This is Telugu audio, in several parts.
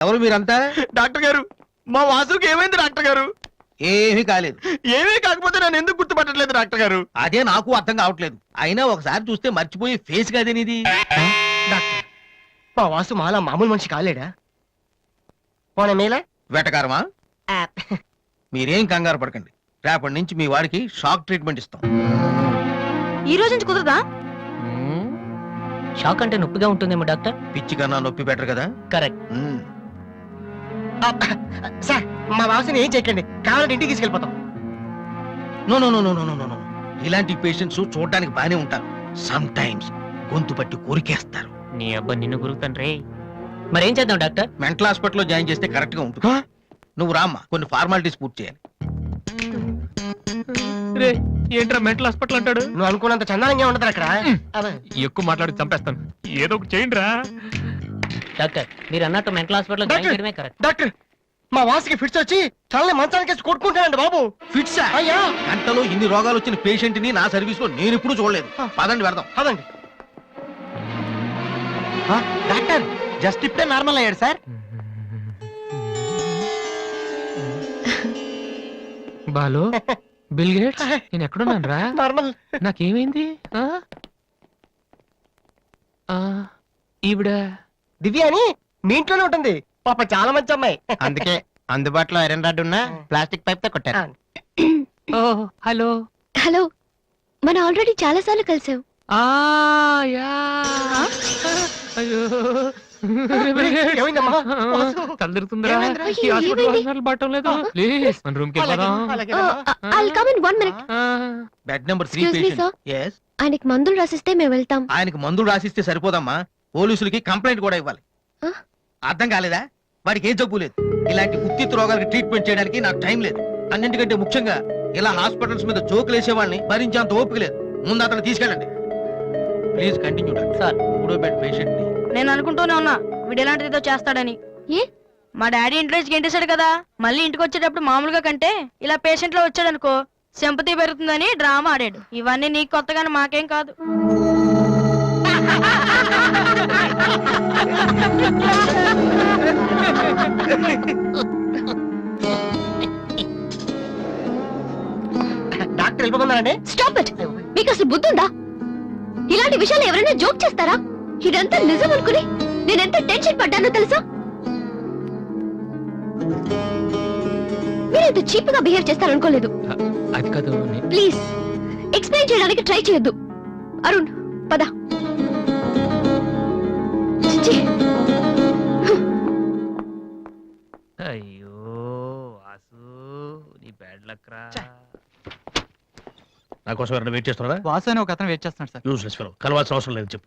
ఎవరు మీరంతా? డాక్టర్ గారు, మా వాసుకి ఏమైంది డాక్టర్ గారు? ఏమీ కాలేదు. ఏమీ కాకపోతే నన్ను ఎందుకు గుర్తుపట్టట్లేదు డాక్టర్ గారు? అదే నాకు అర్థం కావట్లేదు. అయినా ఒకసారి చూస్తే మర్చిపోయి ఫేస్ కాదే నీది. డాక్టర్, మా వాసు మాలా మామూలు మనిషి కాలేడా? పోన మేలా వెటకారమా? మీరేం కంగారు పడకండి. రేపటి నుంచి మీ వాడికి షాక్ ట్రీట్మెంట్ ఇస్తాం. ఈ రోజు నుంచి కుదరదా? షాక్ అంటే నొప్పిగా ఉంటుందేమో డాక్టర్. పిచ్చి కన్నా నొప్పి బెటర్ కదా. కరెక్ట్. సార్, మా వాసుని ఏం చేయకండి, కావాలంటే ఇంటికి తీసుకెళ్ళిపోతాం. No no no no no no no. ఇలాంటి పేషెంట్స్ చూడడానికి బానే ఉంటారు. సమ్ టైమ్స్ గొంతు పట్టి కొరికేస్తారు. నీ అబ్బా నిన్ను గురుతాను. మరేం చేద్దాం డాక్టర్? మెంటల్ హాస్పిటల్లో జాయిన్ చేస్తే కరెక్ట్ గా ఉంటుంది. నువ్వు రామ్మా, కొన్ని ఫార్మాలిటీస్ పూర్తి చేయాలి. ఏంట్రా మెంటల్ హాస్పిటల్ అంటాడు? నువ్వు అనుకున్నంత చందానంగా ఉండదు అక్కడ. ఎక్కువ మాట్లాడి చంపేస్తాను. ఏదో ఒకటి చేయండి రా. డాక్టర్, మీరు అన్నట్టు మెంటల్ హాస్పిటల్ జాయిన్ చేయడమే కరెక్ట్. డాక్టర్, మా వాసుకి ఫిట్స్ వచ్చి తలని మంచానికి కొట్టుకుంటానండి బాబు. ఫిట్సా? అయ్యా, గంటలో ఇన్ని రోగాలు వచ్చిన పేషెంట్ ని నా సర్వీస్ లో నేను ఇప్పుడు చూడలేదు. పదండి వెళ్దాం. అదండి. డాక్టర్, జస్ట్ ఇప్పుడే నార్మల్ అయ్యాడు సార్. బాలు, బిల్ గేట్స్, నేను ఎక్కడున్నాను రా? నార్మల్. నాకేమైంది? ఈవిడ దివ్య అని మీ ఇంట్లోనే ఉంటుంది. పాప చాలా మంచి అమ్మాయి. అందుకే అందుబాటులో ఐరన్ రాడ్ ఉన్న ప్లాస్టిక్ పైప్ తో కొట్టారు. ఓ హలో. హలో, మనం ఆల్రెడీ చాలా సార్లు కలిసాం. తలదిరుతుందిరా. అయ్యో, ఏమైంది? పట్టం లేదు. ప్లీజ్ మన రూమ్ కి I'll come in 1 minute. Bed number 3 Excuse me, patient. sir. yes. ఆయనకి మందులు రాసిస్తే మేము వెళ్తాం. ఆయనకి మందులు రాసిస్తే సరిపోదమ్మా, పోలీసులకి కంప్లైంట్ కూడా ఇవ్వాలి. ఆ? అర్థం కాలేదా? వాడికి ఏం జబ్బు లేదు. ఇలాంటి ఉత్తిత్ రోగాలకి ట్రీట్మెంట్ చేయడానికి నాకు టైం లేదు. అన్నింటికంటే ముఖ్యంగా ఇలా హాస్పిటల్స్ మీద జోకులు వేసే వాళ్ళని భరించేంత ఓపిక లేదు. ముందు అతను తీసుకెళ్ళండి. Please continue doctor. సార్, 3వ బెడ్ పేషెంట్ ని. నేను అనుకుంటూనే ఉన్నా వీడు ఎలాంటిదో చేస్తాడని. ఏ? మా డాడీ ఇంట్లోంచి గెంటేశాడు కదా, మళ్ళీ ఇంటికి వచ్చేటప్పుడు మామూలుగా కంటే ఇలా పేషెంట్ లో వచ్చాడు అనుకో సింపతి పెరుగుతుందని డ్రామా ఆడాడు. ఇవన్నీ నీకు కొత్తగానే మాకేం కాదు. డాక్టర్ వెళ్ళిపోతున్నారండి. Stop it. మీకు అసలు బుద్ధుందా? ఇలాంటి విషయాలు ఎవరైనా జోక్ చేస్తారా? ఇదంతా నిజం అనుకుని నేనెంత టెన్షన్ పడ్డానో తెలుసా? మీరు ఇంత చీప్ గా బిహేవ్ చేస్తారనుకోలేదు. అది కాదు. ప్లీజ్ ఎక్స్ప్లెయిన్ చేయడానికి ట్రై చేయొద్దు. అరుణ్, పద. చిచ్చి. అయ్యో వాసు, నీ బ్యాడ్ లక్ రా. నా కోసం ఎవరైనా వెయిట్ చేస్తున్నారా? వాసు అని ఒక అతను వెయిట్ చేస్తున్నాడు సార్. యూస్లెస్ ఫెలో, కలవాల్సిన అవసరం లేదు. చెప్పు.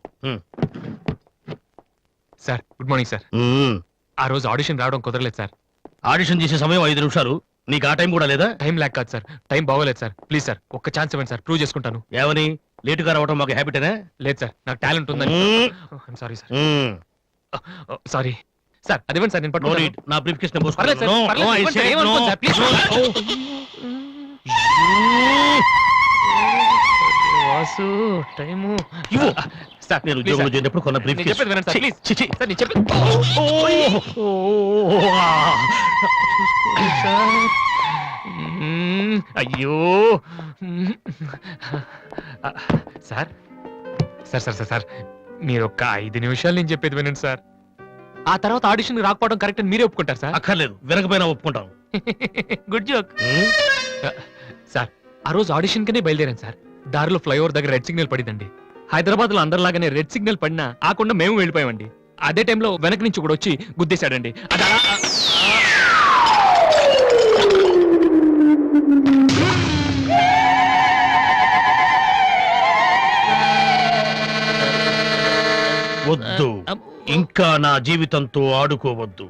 Sir, good morning sir. ఆ రోజు ఆడిషన్ రావడం కుదరలేదు సార్. ఆడిషన్ చేసే సమయం 5 నిమిషాలు. నీకు ఆ టైం కూడా లేదా? టైం ల్యాక్ కాదు సార్, టైం బాగోలేదు సార్. ప్లీజ్ సార్, ఒక్క ఛాన్స్ ఇవ్వండి సార్, ప్రూవ్ చేసుకుంటాను. ఏమని? లేటుగా రావడం మాకు హ్యాబిటేనా? లేదు సార్, నాకు టాలెంట్ ఉందని. Sorry sir. సారీ సార్, అదేవండి సార్, నేను పట్టుకుంటాను. నా బ్రీఫ్ కేస్ పర్లేదు సార్, పర్లేదు, ఇవ్వండి సార్, ఏమనుకోండి sir, please. Vasu, time sir, నేను ఉద్యోగంలో చేరినప్పుడు కొన్న బ్రీఫ్ నేను కేస్. చెప్పేది వినండి సార్, ప్లీజ్. చిచి. సార్, నేను చెప్పేది సార్. అయ్యో sir, sir sir sir sir మీరు ఒక్క 5 నిమిషాలు నేను చెప్పేది వినండి సార్. ఆ తర్వాత ఆడిషన్ రాకపోవడం కరెక్ట్ అని మీరే ఒప్పుకుంటారు సార్? అక్కర్లేదు, వినకపోయినా ఒప్పుకుంటాను. Good joke sir. ఆ రోజు ఆడిషన్ కనే బయలుదేరాను సార్. దారిలో ఫ్లైఓవర్ దగ్గర రెడ్ సిగ్నల్ పడిందండి. హైదరాబాద్ లో అందరిలాగానే రెడ్ సిగ్నల్ పడినా ఆకుండా మేము వెళ్ళిపోయామండి. అదే టైంలో వెనక నుంచి కూడా వచ్చి గుద్దేశాడండి. అది అలా వద్దు, ఇంకా నా జీవితంతో ఆడుకోవద్దు.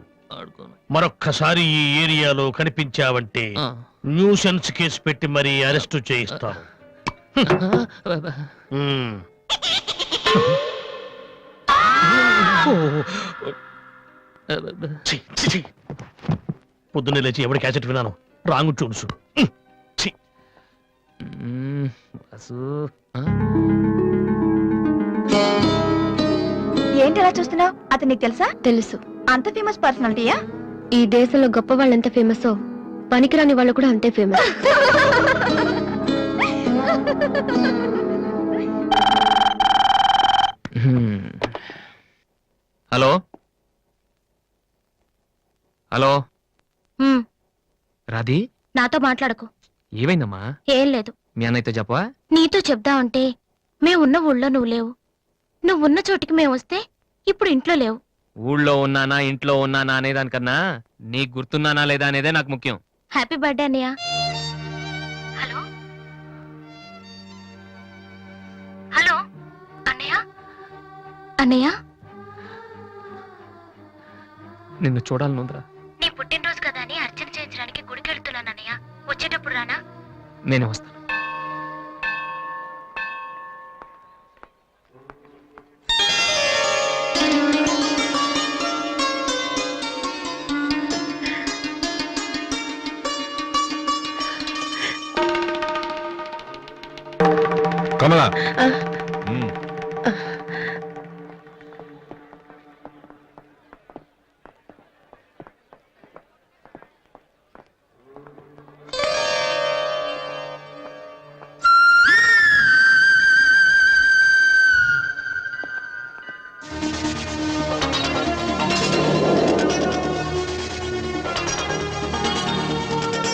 మరొక్కసారి ఈ ఏరియాలో కనిపించావంటే న్యూసెన్స్ కేసు పెట్టి మరీ అరెస్టు చేయిస్తాను. పొద్దున్నే లేచి ఎవరి క్యాసెట్ విన్నాను? Wrong tunes. ఏంటి అలా చూస్తున్నావు? అతను నీకు తెలుసా? తెలుసు. అంత ఫేమస్ పర్సనాలిటీయా? ఈ దేశంలో గొప్ప వాళ్ళు ఎంత ఫేమస్, పనికిరాని వాళ్ళు కూడా అంతే ఫేమస్. హలో హలో రాధి, నాతో మాట్లాడకు. ఏమైందమ్మా? ఏం లేదు. మీ అన్నయ్యతో చెప్పవా? నీతో చెప్దామంటే మేమున్న ఊళ్ళో నువ్వు లేవు, నువ్వున్న చోటికి మేము వస్తే ఇప్పుడు ఇంట్లో లేవు. ఊళ్ళో ఉన్నానా ఇంట్లో ఉన్నానా అనేదానికన్నా నీకు గుర్తున్నానా లేదా అనేదే నాకు ముఖ్యం. హ్యాపీ బర్త్డే అన్నయ్య. హలో హలో అన్నయ్య. అన్నయ్య, నిన్ను చూడాలనుందిరా. నీ పుట్టినరోజు కదా అని అర్చన చేయించడానికి గుడికి వెళ్తున్నాను అన్నయ్య. వచ్చేటప్పుడు రానా? నేనే వస్తాను. కమలా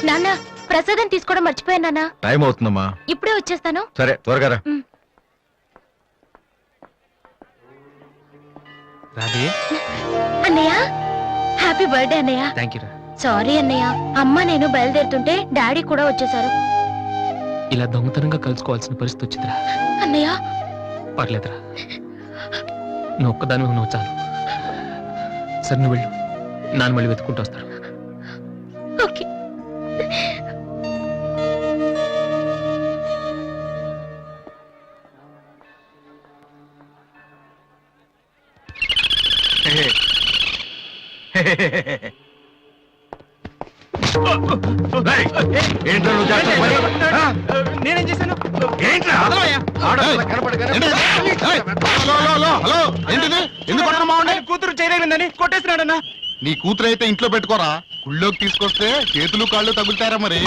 నాన్న, ప్రసాదం తీసుకోవడం మర్చిపోయాను నాన్న. టైం అవుతుందమ్మా. ఇప్పుడే వచ్చేస్తాను. సరే త్వరగా రా. రాధి, అన్నయ్య, హ్యాపీ బర్త్డే అన్నయ్య. థ్యాంక్ యూ రా. సారీ అన్నయ్య, అమ్మ నేను బయలుదేరుతుంటే డాడీ కూడా వచ్చేసారు. ఇలా దొంగతనంగా కలుసుకోవాల్సిన పరిస్థితి వచ్చిందిరా. అన్నయ్య, పర్లేదురా, నువ్వు ఒక్కదాని నువ్వు చాలు. సరే నువ్వు వెళ్ళు, నాన్న మళ్ళీ వెతుక్కుంటూ వస్తారు. ఓకే. ఏంట్రా నువ్వు చేస్తున్న పని? ఆ? నేనేం చేశాను? ఏంట్రా? ఆడపిల్ల కనపడగానే- హలో, హలో, హలో, హలో. ఏంటిది? ఎందుకు కొట్టడం బాగుండే? కూతురు చేయలేదని కొట్టేసినాడన్నా. నీ కూతురు అయితే ఇంట్లో పెట్టుకోరా. గుళ్ళోకి తీసుకొస్తే చేతులు కాళ్ళు తగులుతారా మరి?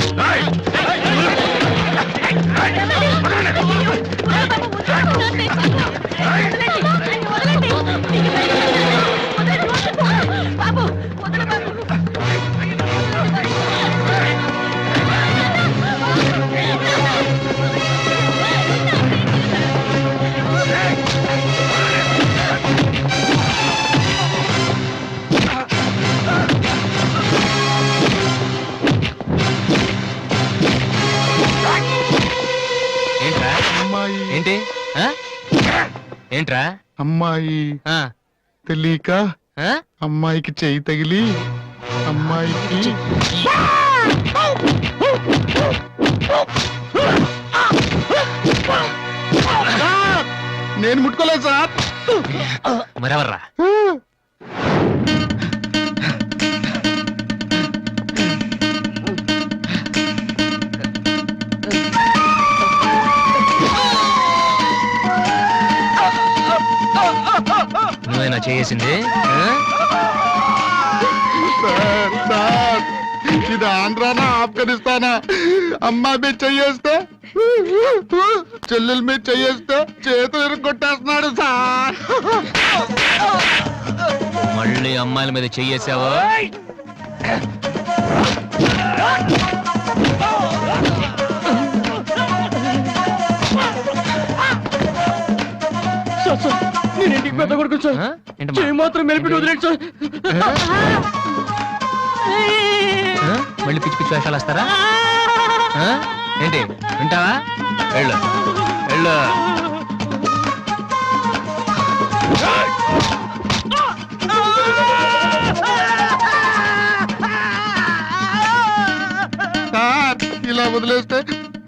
ఏంట్రా? అమ్మాయి ఏంటి ఆ? ఏంట్రా? అమ్మాయి ఆ? తెలియక ఆ? అమ్మాయికి చెయ్యి తగిలి అమ్మాయికి నేను ముట్టుకోలేదు సార్. మరెవర్రా? నువ్వేనా చేసింది? సార్, సార్, ఇది ఆంధ్రానా ఆఫ్ఘనిస్తానా? అమ్మాయి మీద చెయ్యేస్తే చెల్లెల మీద చెయ్యేస్తే చేతులు ఇరుక్కొట్టేస్తున్నాడు సార్. మళ్ళీ అమ్మాయిల మీద చెయ్యేసావా? నేను ఇంటికి పెద్ద కొడుకు సార్. ఆ? ఏంటమ్మా? చేయి మాత్రం మెలిపి వదిలేడు సార్. ఆ? మళ్ళీ పిచ్చి పిచ్చి వేషాలు వస్తారా? ఆ? ఏంటి వింటావా? వెళ్ళు వెళ్ళు. సార్, ఇలా వదిలేస్తే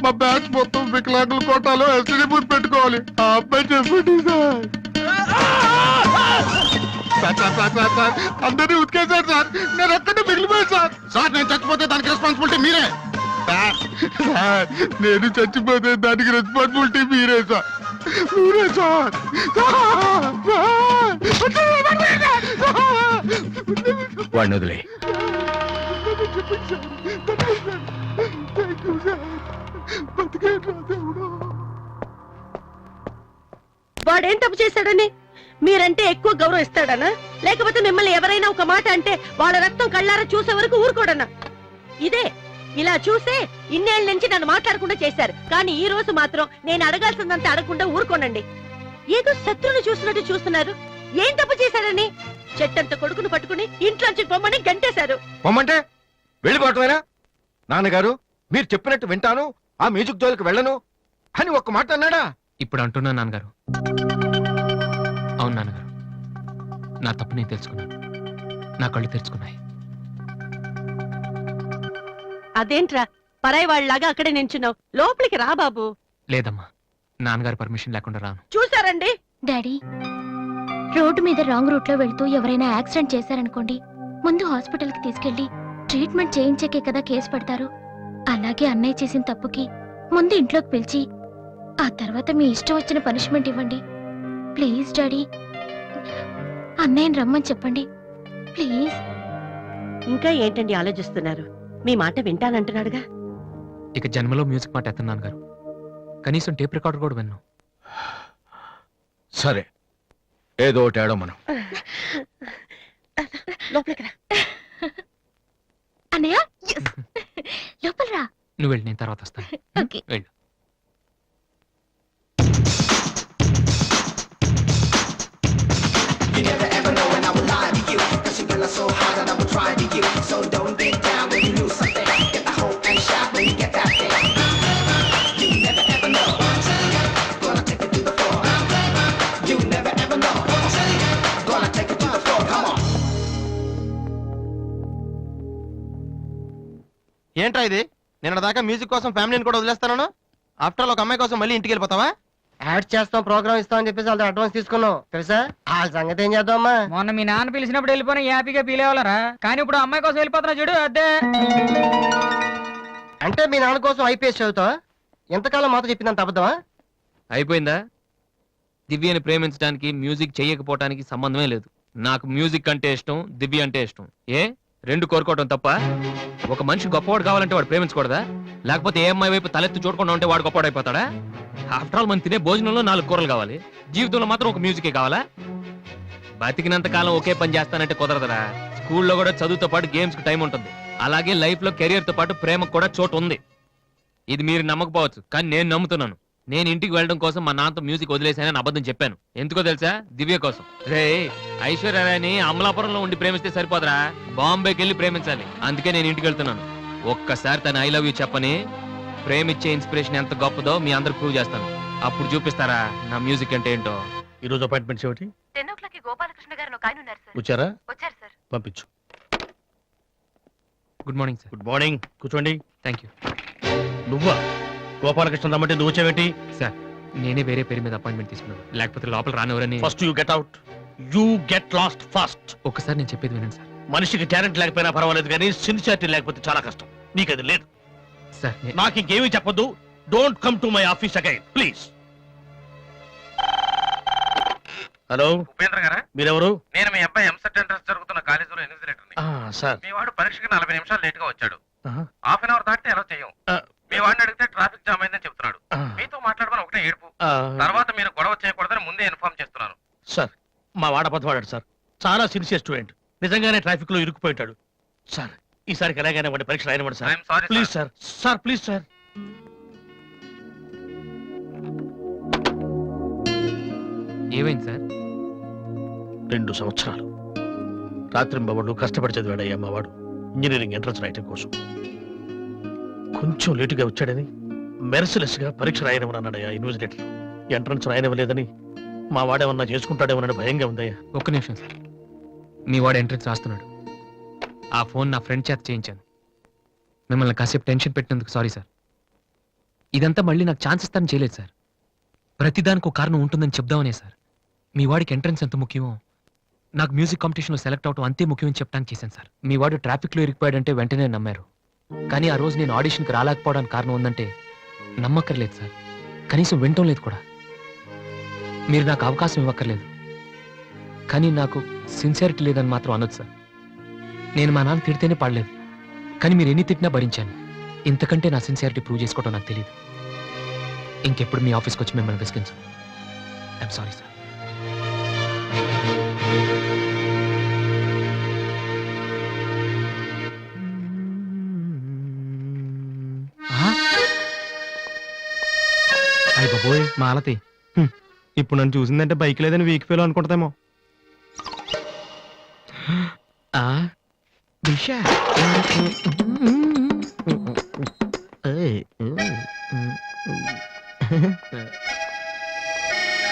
మా బ్యాచ్ మొత్తం వికలాంగుల కోటాలో ఎస్టీడీ బూత్ పెట్టుకోవాలి. ఆ అబ్బాయి చెప్పండి sir. Sir, sir, sir, sir, sir, అందరినీ ఉతికేశారు సార్. నేను ఒక్కడే మిగిలిపోయాను సార్. సార్, నేను చచ్చిపోతే దానికి రెస్పాన్సిబిలిటీ మీరే. సార్, సార్, నేను చచ్చిపోతే దానికి రెస్పాన్సిబిలిటీ మీరే సార్. మీరే సార్. సార్, సార్, వాడిని వదిలే. వాడేం తప్పు చేశాడని మీరంటే ఎక్కువ గౌరవం ఇస్తాడనా, లేకపోతే మిమ్మల్ని ఎవరైనా ఒక మాట అంటే వాళ్ళ రక్తం కళ్ళారా చూసే వరకు ఊరుకోడనా? ఇదే ఇలా చూసే ఇన్నేళ్ల నుంచి నన్ను మాట్లాడకుండా చేశారు, కానీ ఈ రోజు మాత్రం నేను అడగాల్సిందంతా అడగకుండా ఊరుకోనండి. ఏదో శత్రువుని చూసినట్టు చూస్తున్నారు. ఏం తప్పు చేశాడని చెట్టంత కొడుకును పట్టుకుని ఇంట్లోంచి పొమ్మని గంటేశారు. పొమ్మంటే వెళ్ళిపోవటమేనా? నాన్నగారు మీరు చెప్పినట్టు వింటాను, ఆ మ్యూజిక్ జోలికి వెళ్ళను అని ఒక్క మాట అన్నాడా? ఇప్పుడు అంటున్నా నాన్నగారు. అవును నాన్నగారు, నా తప్పు నేను తెలుసుకున్నాను. నా కళ్ళు తెరుచుకున్నాయి. అదేంట్రా పరాయి వాళ్ళలాగా అక్కడే నించున్నావు, లోపలికి రా బాబు. లేదమ్మా, నాన్నగారు పర్మిషన్ లేకుండా రాను. చూసారండి డాడీ, రోడ్డు మీద రాంగ్ రూట్ లో వెళ్తూ ఎవరైనా యాక్సిడెంట్ చేశారనుకోండి, ముందు హాస్పిటల్ కి తీసుకెళ్లి ట్రీట్మెంట్ చేయించాకే కదా కేసు పెడతారు. అలాగే అన్నయ్య చేసిన తప్పుకి ముందు ఇంట్లోకి పిలిచి ఆ తర్వాత మీ ఇష్టం వచ్చిన పనిష్మెంట్ ఇవ్వండి. ప్లీజ్ డాడీ, అన్నయ్యని రమ్మని చెప్పండి ప్లీజ్. ఇంకా ఏంటండి ఆలోచిస్తున్నారు? మీ మాట వింటానంటున్నాడుగా. ఇక జన్మలో మ్యూజిక్ మాట ఎత్తను నాన్నగారు. కనీసం టేప్ రికార్డర్ కూడా విన్ను. సరే, ఏదో ఒకటి ఆడో మనం. లోపలికి రా. అన్నయ్య లోపల రా. నువ్వు వెళ్ళి, నేను తర్వాత వస్తాను. ఓకే. వెళ్ళు. ఏంట్రా ఇది? నిన్న దాకా మ్యూజిక్ కోసం ఫ్యామిలీని కూడా వదిలేస్తాను. ఆఫ్టర్ ఒక అమ్మాయి కోసం మళ్ళీ ఇంటికి వెళ్ళిపోతావా? యాడ్ చేస్తాం, ప్రోగ్రామ్ ఇస్తాం అని చెప్పేసి వాళ్ళతో అడ్వాన్స్ తీసుకున్నాం తెలుసా. ఆ సంగతి ఏం చేద్దామా? మొన్న మీ నాన్న పిలిచినప్పుడు వెళ్ళిపోయినా హ్యాపీగా ఫీల్ అవ్వాలరా, కానీ ఇప్పుడు అమ్మాయి కోసం వెళ్ళిపోతున్నా చూడు అదే. అంటే మీ నాన్న కోసం ఐపీఎస్ చదువుతావా? ఎంతకాలం మాతో చెప్పిందంత అబద్ధమా? అయిపోయిందా? దివ్యని ప్రేమించడానికి మ్యూజిక్ చెయ్యకపోవటానికి సంబంధమే లేదు. నాకు మ్యూజిక్ అంటే ఇష్టం, దివ్య అంటే ఇష్టం. ఏ రెండు కోరుకోవటం తప్ప? ఒక మనిషి గొప్పవాడు కావాలంటే వాడు ప్రేమించకూడదా? లేకపోతే ఏ అమ్మాయి వైపు తలెత్తి చూడకుండా ఉంటే వాడు గొప్పవాడు అయిపోతాడా? ఆఫ్టర్ ఆల్ మనం తినే భోజనంలో 4 కూరలు కావాలి, జీవితంలో మాత్రం ఒక మ్యూజికే కావాలా? బతికినంత కాలం ఒకే పని చేస్తానంటే కుదరదరా. స్కూల్లో కూడా చదువుతో పాటు గేమ్స్ కి టైం ఉంటుంది. అలాగే లైఫ్ లో కెరియర్ తో పాటు ప్రేమకు కూడా చోటు ఉంది. ఇది మీరు నమ్మకపోవచ్చు, కానీ నేను నమ్ముతున్నాను. నేను ఇంటికి వెళ్ళడం కోసం మా నాన్నతో మ్యూజిక్ వదిలేసానని అబద్ధం చెప్పాను. ఎందుకో తెలుసా? దివ్య కోసం. రే, ఐశ్వర్యరాయని అమలాపురంలో ఉండి ప్రేమిస్తే సరిపోదరా, బాంబేకి వెళ్ళి ప్రేమించాలి. అందుకే నేను ఇంటికి వెళ్తున్నాను. ఒక్కసారి తన ఐ లవ్ యూ చెప్పని ప్రేమిచ్చే ఇన్స్పిరేషన్ ఎంత గొప్పదో మీ అందరికి ప్రూవ్ చేస్తాను. అప్పుడు చూపిస్తారా నా మ్యూజిక్ అంటే ఏంటో. ఈ రోజు అపాయింట్మెంట్స్ ఏమిటి? 10 o'clock గోపాలకృష్ణ గారు ఒక ఆయన ఉన్నారు సార్. వచ్చారా? వచ్చారు సార్. పంపించు. Good morning sir. Good morning, కూర్చోండి. థ్యాంక్ యూ నువ్వా? గోపాలకృష్ణ రమ్మంటే నువ్వు వచ్చావేంటి? సార్. నేనే వేరే పేరు మీద అపాయింట్మెంట్ తీసుకున్నాను, లేకపోతే లోపల రానివరని. First you get out. You get last first. ఒక్కసారి నేను చెప్పేది వినండి సార్. మనిషికి టాలెంట్ లేకపోయినా పర్వాలేదు, కానీ సిన్సియారిటీ లేకపోతే చాలా కష్టం. నీకు అది లేదు. సార్ నాకు ఇంకేమీ చెప్పొద్దు. Don't come to my office again please. Hello, Upendra గారా? మీరెవరు? నేను మీ అబ్బాయి ఎంసెట్ ఎంట్రన్స్ జరుగుతున్న కాలేజీలో ఇన్విజిలేటర్ని. సార్, మీ వాడు పరీక్షకి 40 నిమిషాలు లేట్ గా వచ్చాడు. ఆహా. హాఫ్ అన్ అవర్ దాటితే ఎలా చేయం. ఆ. మీ వాడిని అడిగితే ట్రాఫిక్ జామ్ అయిందని చెప్తున్నాడు. మీతో మాట్లాడమని ఒకటే ఏడుపు. తర్వాత మీరు గొడవ చేయకూడదని ముందే ఇన్ఫార్మ్ చేస్తున్నాను. సార్, మా వాడ పదవాడాడు సార్. చాలా సిన్సియర్ స్టూడెంట్. నిజంగానే ట్రాఫిక్ లో ఇరుక్కుపోయింటాడు. సార్, ఈసారికి ఎలాగైనా వాడి పరీక్ష రాయనివ్వండి sir. I'm sorry please sir. Sir please sir. ఏమైంది సార్? 2 సంవత్సరాలు రాత్రింబవళ్ళు కష్టపడి చదివాడయ్యా మా వాడు ఇంజనీరింగ్ ఎంట్రన్స్ రాయటం కోసం. కొంచెం లేటుగా వచ్చాడని మెర్సిలెస్ గా పరీక్ష రాయనివ్వను అన్నాడయ్యా ఇన్విజిలేటర్. ఎంట్రన్స్ రాయనివ్వలేదని మా వాడేమన్నా చేసుకుంటాడేమోనని భయంగా ఉందయ్యా. ఒక్క నిమిషం సార్. మీ వాడు ఎంట్రన్స్ రాస్తున్నాడు. ఆ ఫోన్ నా ఫ్రెండ్ చేత చేయించాను. మిమ్మల్ని కాసేపు టెన్షన్ పెట్టినందుకు సారీ సార్. ఇదంతా మళ్ళీ నాకు ఛాన్స్ ఇస్తానని చేయలేదు సార్. ప్రతిదానికి ఒక కారణం ఉంటుందని చెప్దామనే సార్. మీ వాడికి ఎంట్రన్స్ ఎంత ముఖ్యమో నాకు మ్యూజిక్ కాంపిటీషన్లో సెలెక్ట్ అవడం అంతే ముఖ్యమని చెప్పడానికి చేశాను సార్. మీ వాడు ట్రాఫిక్లో ఇరికిపోయాడంటే వెంటనే నమ్మారు. కానీ ఆ రోజు నేను ఆడిషన్కి రాలేకపోవడానికి కారణం ఉందంటే నమ్మక్కర్లేదు సార్. కనీసం వినటం లేదు కూడా. మీరు నాకు అవకాశం ఇవ్వక్కర్లేదు, కానీ నాకు సిన్సియారిటీ లేదని మాత్రం అనొచ్చు సార్. నేను మా నాన్న తిడితేనే పడలేదు, కానీ మీరు ఎన్ని తిట్టినా భరించాను. ఇంతకంటే నా సిన్సియారిటీ ప్రూవ్ చేసుకోవడం నాకు తెలియదు. ఇంకెప్పుడు మీ ఆఫీస్కి వచ్చి మిమ్మల్ని విసిగించు. I'm sorry sir. అయ్య బాబోయ్ మాలతి, ఇప్పుడు నన్ను చూసిందంటే బైక్ లేదని వీక్ ఫీల్ అనుకుంటామేమో. Disha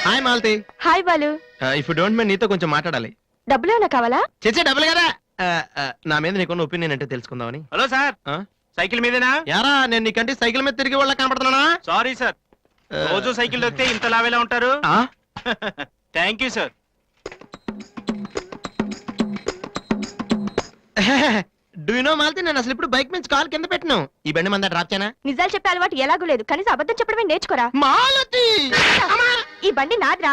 hi Malathi. Hi Balu, if you don't mind నీతో కొంచెం మాట్లాడాలి. డబ్బులు ఏమైనా కావాలా? చేసే డబ్బులు కదా. నా మీద నీకున్న ఒపీనియన్ అంటే తెలుసుకుందామని. హలో సార్, ఆ? సైకిల్ మీదేనా? యారా నేను నీకంటే సైకిల్ మీద తిరిగి వాళ్ళ కనపడుతున్నానా? సారీ సార్, రోజు సైకిల్ దొరికితే ఇంత లావేలా ఉంటారు. Thank you sir. Do you know Malathi, నేను అసలు ఇప్పుడు బైక్ మీద కాల్ కింద పెట్టను. ఈ బండి మంద డ్రాప్ చేయనా? నిజాలు చెప్పే అలవాటు ఎలాగూ లేదు, కనీసం అబద్ధం చెప్పడమే నేర్చుకోరా. మాలతి ఈ బండి నాదిరా.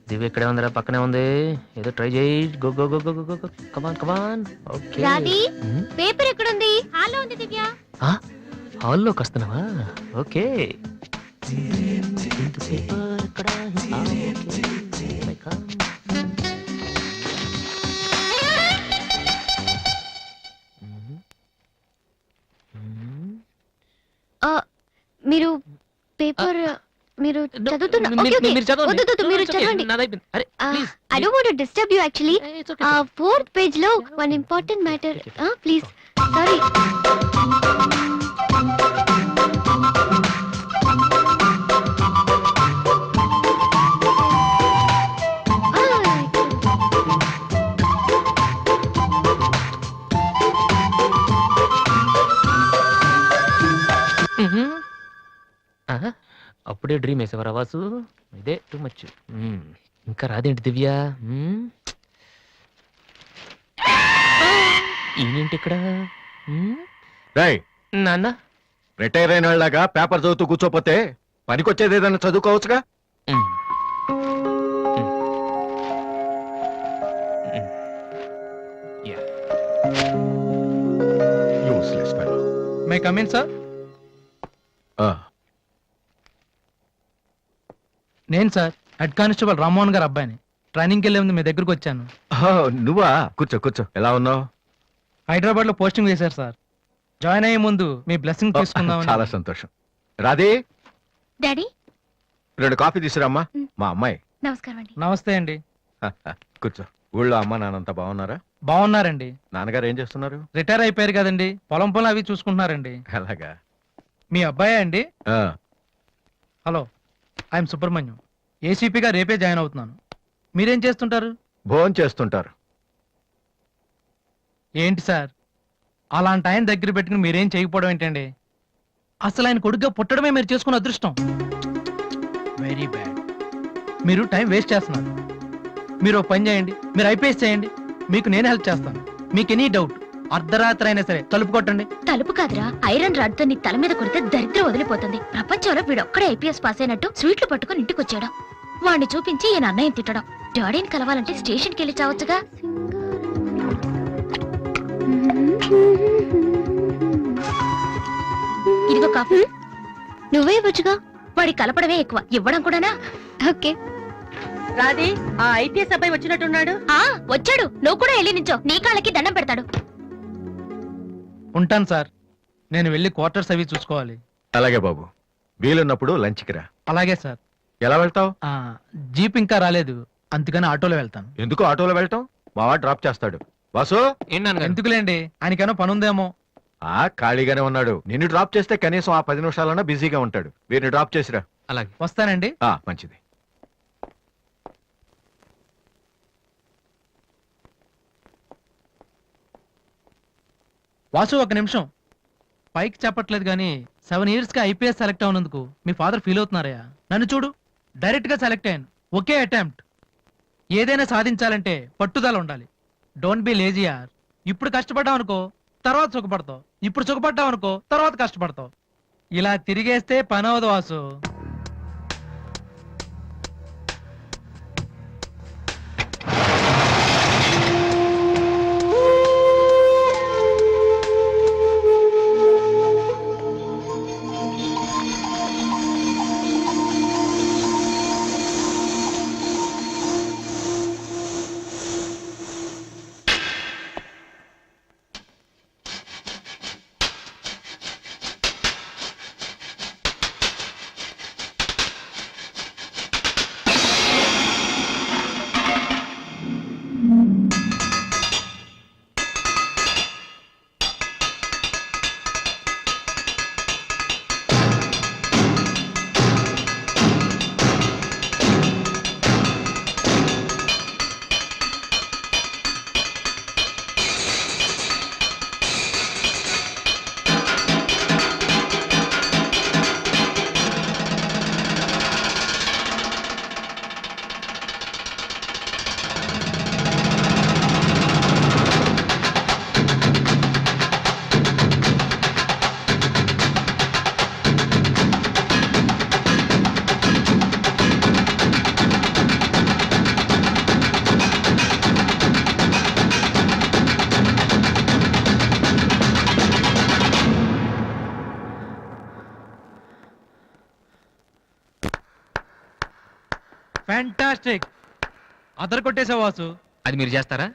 దివ్య ఇక్కడే ఉందిరా, పక్కనే ఉంది. ఏదో ట్రై చేయి. Go go go go go go. Come on come on. Okay. Radhi, paper ఎక్కడుంది? హాల్లో ఉంది దివ్య. హాల్లోకి వస్తున్నావా? ఓకే. ఇంత పేపర్ ఎక్కడ? మీరు పేపర్ మీరు చదువుతున్నా. Okay, okay. వద్దు, వద్దు, మీరు చదవండి. I don't want to disturb you actually. 4th page లో one important matter. Please. Sorry. అప్పుడే డ్రీమ్ వేసేవారా వాసు? ఇదే టూ మచ్. ఇంకా రాదేంటి దివ్య? ఈయనేంటి ఇక్కడ? నాన్న రిటైర్ అయిన వాళ్ళగా పేపర్ చదువుతూ కూర్చోపోతే పనికొచ్చేది ఏదైనా చదువుకోవచ్చుగా. Useless fellow. May come in sir? నేను సార్ హెడ్ కానిస్టేబుల్ రామ్మోహన్ గారు అబ్బాయిని. ట్రైనింగ్కి వెళ్ళే ముందు మీ దగ్గరకు వచ్చాను. నువ్వా? కూర్చో కూర్చో. ఎలా ఉన్నావు? హైదరాబాద్ లో పోస్టింగ్ వేశారు సార్. జాయిన్ అయ్యే ముందు మీ బ్లెస్సింగ్ తీసుకుందామని. చాలా సంతోషం. రాధే, డాడీ 2 కాఫీ తీసుకురామ్మా. మా అమ్మాయి. నమస్కారం అండి. నమస్తే అండి. కూర్చో. ఊళ్ళో అమ్మ నాన్నంతా బాగున్నారా? బాగున్నారండి. నాన్నగారు ఏం చేస్తున్నారు? రిటైర్ అయిపోయారు కదండి, పొలం పొలం అవి చూసుకుంటున్నారండి. అలాగా. మీ అబ్బాయే అండి? ఆ, హలో, ఐఎమ్ సుబ్రహ్మణ్యం. ఏసీపీగా రేపే జాయిన్ అవుతున్నాను. మీరేం చేస్తుంటారు? భోజనం చేస్తుంటారు. ఏంటి సార్, అలాంటి ఆయన దగ్గర పెట్టుకుని మీరేం చేయకపోవడం ఏంటండి? అసలు ఆయన కొడుగ్గా పుట్టడమే మీరు చేసుకున్న అదృష్టం. Very bad. మీరు టైం వేస్ట్ చేస్తున్నారు. మీరు ఒక పని చేయండి, మీరు ఐపీఎస్ చేయండి. మీకు నేను హెల్ప్ చేస్తాను. మీకు ఎనీ డౌట్ అర్ధరాత్రి అయినా సరే తలుపు కొట్టండి. తలుపు కాదురా, ఐరన్ రాడ్ తో నీ తల మీద కొడితే దరిద్రం వదిలిపోతుంది. ప్రపంచంలో వీడొక్కడే ఐపీఎస్ పాస్ అయినట్టు స్వీట్లు పట్టుకుని ఇంటికి వచ్చాడు. వాడిని చూపించి ఈయన అన్నయ్య తిట్టడం. డాడీని కలవాలంటే స్టేషన్కి వెళ్ళి చావచ్చుగా. ఇదిగో కాఫీ. నువ్వే ఇవ్వచ్చుగా. వాడి కలపడమే ఎక్కువ, ఇవ్వడం కూడానా? ఓకే. రాధి, ఆ ఐపీఎస్ అబ్బాయి వచ్చినట్టున్నాడు. వచ్చాడు. నువ్వు కూడా వెళ్ళి నించో, నీ కాళ్ళకి దండం పెడతాడు. ఉంటాను సార్, నేను వెళ్ళి క్వార్టర్స్ అవి చూసుకోవాలి. అలాగే బాబు, వీలున్నప్పుడు లంచ్కి రా. అలాగే సార్. ఎలా వెళ్తావు? జీప్ ఇంకా రాలేదు, అందుకని ఆటోలో వెళ్తాను. ఎందుకు ఆటోలో వెళ్తాం? మావా డ్రాప్ చేస్తాడు. వాసు, ఎందుకులేండి, ఆయనకేమో పనుందేమో. ఖాళీగానే ఉన్నాడు. నిన్ను డ్రాప్ చేస్తే కనీసం ఆ 10 నిమిషాలన్నా బిజీగా ఉంటాడు. వీరిని డ్రాప్ చేసిరా. అలాగే. వస్తానండి. మంచిది. వాసు, ఒక నిమిషం. పైకి చెప్పట్లేదు కానీ 7 years గా ఐపీఎస్ సెలెక్ట్ అవునందుకు మీ ఫాదర్ ఫీల్ అవుతున్నారయ్యా. నన్ను చూడు, డైరెక్ట్ గా సెలెక్ట్ అయ్యాను. ఒకే అటెంప్ట్. ఏదైనా సాధించాలంటే పట్టుదల ఉండాలి. డోంట్ బి లేజీ యార్. ఇప్పుడు కష్టపడ్డావు అనుకో, తర్వాత సుఖపడతావు. ఇప్పుడు సుఖపడ్డావు అనుకో, తర్వాత కష్టపడతావు. ఇలా తిరిగేస్తే పని అవదు వాసు. ఫ్యాంటాస్టిక్, అదర్ కొట్టేసా వాసు. అది మీరు చేస్తారా?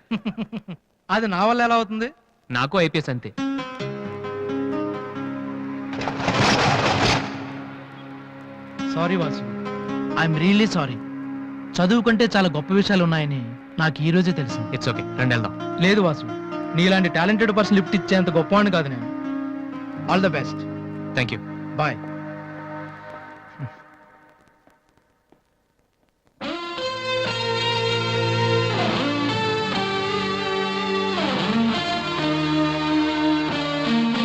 అది నా వల్ల ఎలా అవుతుంది? నాకు ఐపీఎస్ అంతే. Sorry Vasu, I'm really sorry. చదువు కంటే చాలా గొప్ప విషయాలు ఉన్నాయని నాకు ఈ రోజే తెలిసింది. ఇట్స్ ఓకే, రండి వెళ్దాం. లేదు వాసు, నీలాంటి టాలెంటెడ్ పర్సన్ లిఫ్ట్ ఇచ్చేంత గొప్పవాడిని కాదు నేను. All the best, thank you. Bye.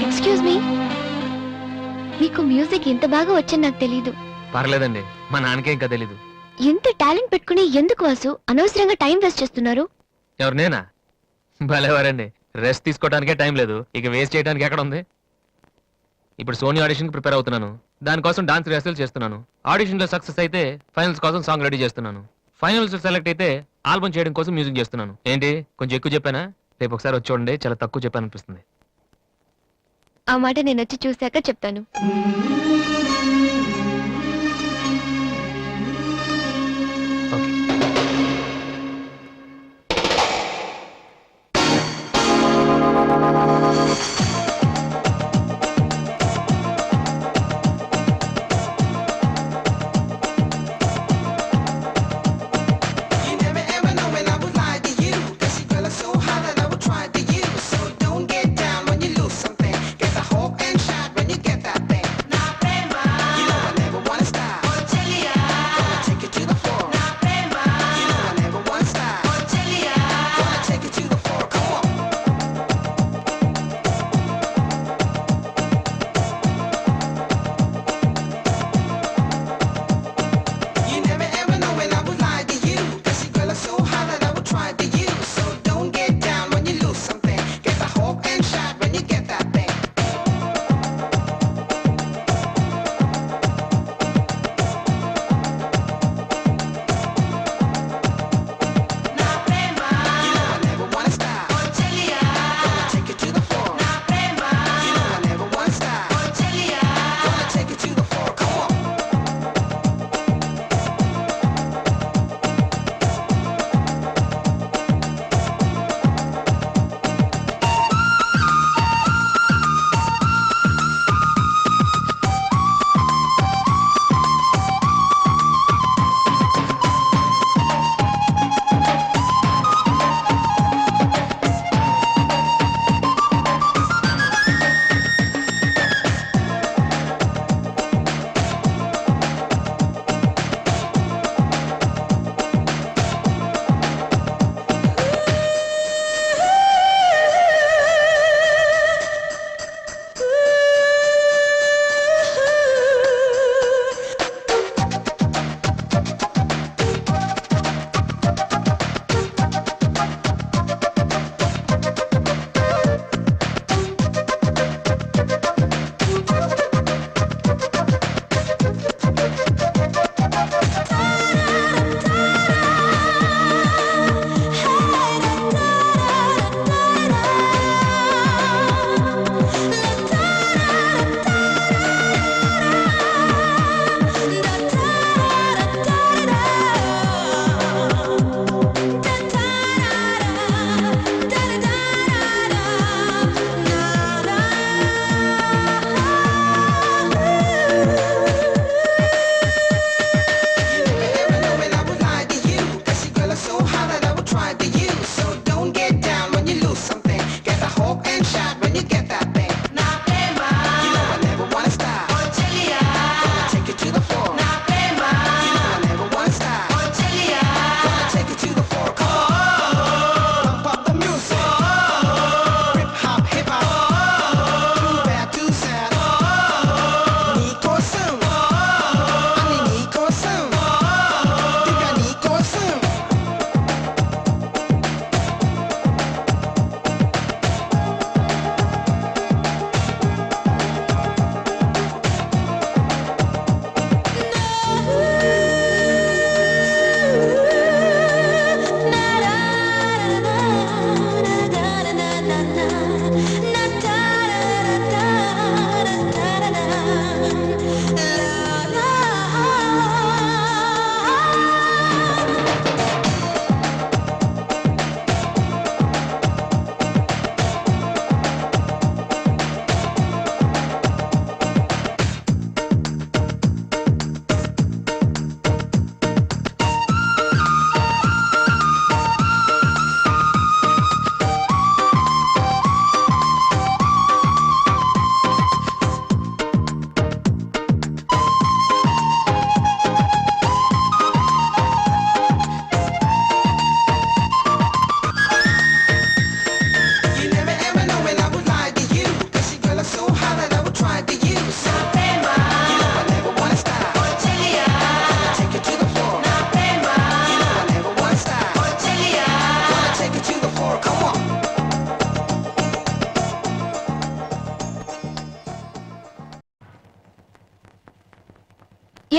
Excuse me, మీకు మ్యూజిక్ ఇంత బాగా వచ్చని నాకు తెలీదు. పర్లేదండి, మా నాన్నకే ఇంకా తెలీదు. ఎంత టాలెంట్ పెట్టుకుని ఎందుకు వాసు అనవసరంగా టైం వేస్ట్ చేస్తున్నారు? ఎవరు, నేనా? భలేవారండి, రెస్ట్ తీసుకోవడానికే టైం లేదు, ఇక వేస్ట్ చేయడానికి ఎక్కడ ఉంది? ఇప్పుడు సోనీ ఆడిషన్ కి ప్రిపేర్ అవుతున్నాను, దానికోసం డాన్స్ రిహర్సల్ చేస్తున్నాను. ఆడిషన్ లో సక్సెస్ అయితే ఫైనల్స్ కోసం సాంగ్ రెడీ చేస్తున్నాను. ఫైనల్స్ సెలెక్ట్ అయితే ఆల్బమ్ చేయడం కోసం మ్యూజిక్ చేస్తున్నాను. ఏంటి కొంచెం ఎక్కువ చెప్పానా? రేపు ఒకసారి వచ్చి చూడండి, చాలా తక్కువ చెప్పాను అనిపిస్తుంది. ఆ మాట నేను వచ్చి చూశాక చెప్తాను. Okay. Get that thing. Now,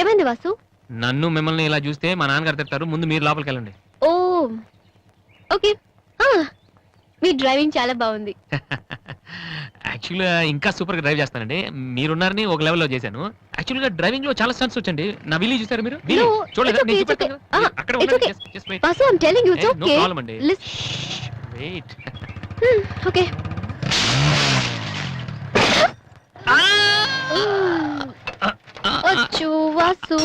ఏమైంది వాసు? నన్ను మిమ్మల్ని ఇలా చూస్తే మా నాన్నగారు తిడతారు, ముందు మీరు లోపలికి వెళ్ళండి. ఓ ఓకే. మీ డ్రైవింగ్ చాలా బాగుంది. యాక్చువల్గా ఇంకా సూపర్ గా డ్రైవ్ చేస్తానండి. మీరున్నారని ఒక లెవెల్లో చేశాను. యాక్చువల్గా డ్రైవింగ్ లో చాలా స్టన్స్ వచ్చండి. నా వీలు చూసారు మీరు? No, చూడలేదా? it's okay, నేను it's okay. చూపెడతాను. అక్కడ it's ఉండండి. okay. Just wait. Vasu, I'm telling you, it's No okay. problem అండి. Wait. ఓకే. అచ్చో వాసు,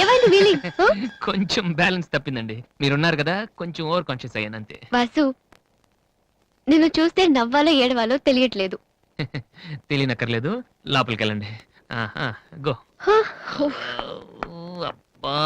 ఏమైంది వీలింగ్? కొంచెం బ్యాలెన్స్ తప్పిందండి. మీరున్నారు కదా, కొంచెం ఓవర్ కాన్షియస్ అయ్యాను అంతే. వాసు, నిన్ను చూస్తే నవ్వాలో ఏడవాలో తెలియట్లేదు. తెలియనక్కర్లేదు, లోపలికి వెళ్ళండి. గో. అబ్బా